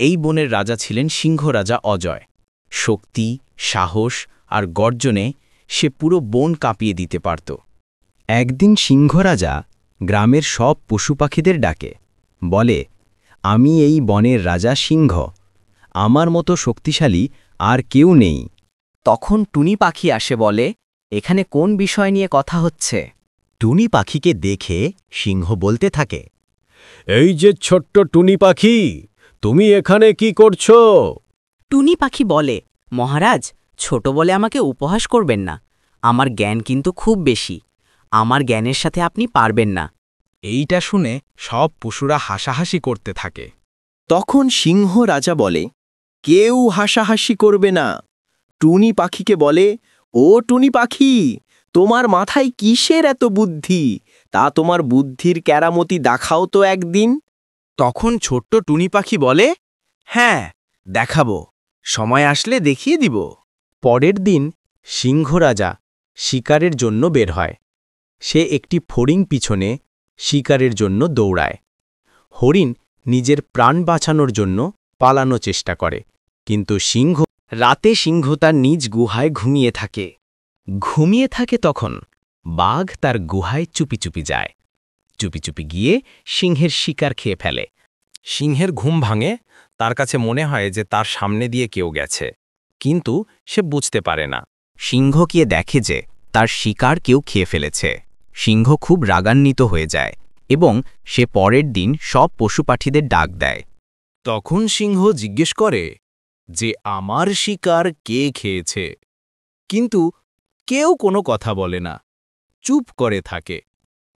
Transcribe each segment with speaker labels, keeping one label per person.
Speaker 1: এই বনের রাজা ছিলেন সিংহ রাজা অজয়। শক্তি, সাহস আর গর্জনে সে পুরো বন কাঁপিয়ে দিতে পারত।
Speaker 2: একদিন সিংহ রাজা গ্রামের সব পশু পাখিদের ডাকে, বলে, আমি এই বনের রাজা সিংহ, আমার মতো শক্তিশালী আর কেউ নেই।
Speaker 3: তখন টুনি পাখি আসে, বলে, এখানে কোন বিষয় নিয়ে কথা হচ্ছে?
Speaker 2: টুনি পাখিকে দেখে সিংহ বলতে থাকে,
Speaker 4: এই যে ছোট্ট টুনি পাখি, তুমি এখানে কি করছো?
Speaker 3: টুনি পাখি বলে, মহারাজ, ছোট বলে আমাকে উপহাস করবেন না, আমার জ্ঞান কিন্তু খুব বেশি, আমার জ্ঞানের সাথে আপনি পারবেন না।
Speaker 1: এইটা শুনে সব পশুরা হাসাহাসি করতে থাকে।
Speaker 5: তখন সিংহ রাজা বলে, কেউ হাসাহাসি করবে না। টুনি পাখিকে বলে, ও টুনি পাখি, তোমার মাথায় কিসের এত বুদ্ধি? তা তোমার বুদ্ধির কেরামতি দেখাও তো একদিন।
Speaker 1: তখন ছোট্ট টুনি পাখি বলে, হ্যাঁ, দেখাবো, সময় আসলে দেখিয়ে দিব।
Speaker 2: পরের দিন সিংহ রাজা শিকারের জন্য বের হয়। সে একটি ফড়িং পিছনে শিকারের জন্য দৌড়ায়। হরিণ নিজের প্রাণ বাঁচানোর জন্য পালানো চেষ্টা করে, কিন্তু
Speaker 1: রাতে সিংহ তার নিজ গুহায় ঘুমিয়ে থাকে। তখন বাঘ তার গুহায় চুপি চুপি যায়। চুপি চুপি গিয়ে সিংহের শিকার খেয়ে ফেলে। সিংহের ঘুম ভাঙে, তার কাছে মনে হয় যে তার সামনে দিয়ে কেউ গেছে, কিন্তু সে বুঝতে পারে না।
Speaker 2: সিংহ গিয়ে দেখে যে তার শিকার কেউ খেয়ে ফেলেছে। সিংহ খুব রাগান্বিত হয়ে যায় এবং সে পরের দিন সব পশু পাখিদের ডাক দেয়।
Speaker 1: তখন সিংহ জিজ্ঞেস করে যে আমার শিকার কে খেয়েছে, কিন্তু কেউ কোনো কথা বলে না, চুপ করে থাকে।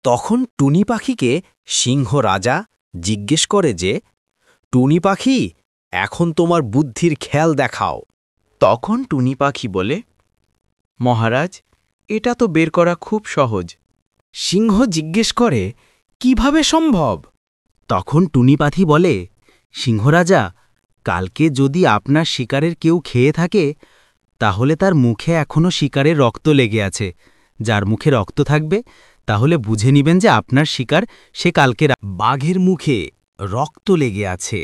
Speaker 2: তখন টুনি পাখিকে সিংহ রাজা জিজ্ঞেস করে যে, টুনি পাখি, এখন তোমার বুদ্ধির খেয়াল দেখাও।
Speaker 1: তখন টুনি পাখি বলে, মহারাজ, এটা তো বের করা খুব সহজ। সিংহ জিজ্ঞেস করে, কিভাবে সম্ভব?
Speaker 2: তখন টুনি পাখি বলে, সিংহরাজা, কালকে যদি আপনার শিকারের কেউ খেয়ে থাকে, তাহলে তার মুখে এখনও শিকারের রক্ত লেগে আছে। যার মুখে রক্ত থাকবে, তাহলে বুঝে নিবেন যে আপনার শিকার সে কালকে। বাঘের মুখে রক্ত লেগে আছে।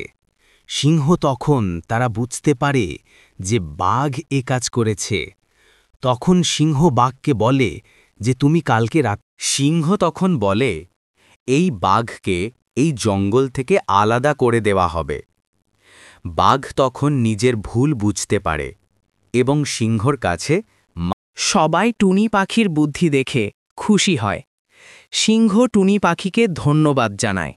Speaker 2: সিংহ তখন তারা বুঝতে পারে যে বাঘ এ কাজ করেছে। তখন সিংহ বাঘকে বলে যে তুমি কালকে রাত। সিংহ তখন বলে, এই বাঘকে এই জঙ্গল থেকে আলাদা করে দেওয়া হবে। বাঘ তখন নিজের ভুল বুঝতে পারে এবং সিংহর কাছে।
Speaker 3: সবাই টুনি পাখির বুদ্ধি দেখে খুশি হয়। সিংহ টুনি পাখিকে ধন্যবাদ জানায়।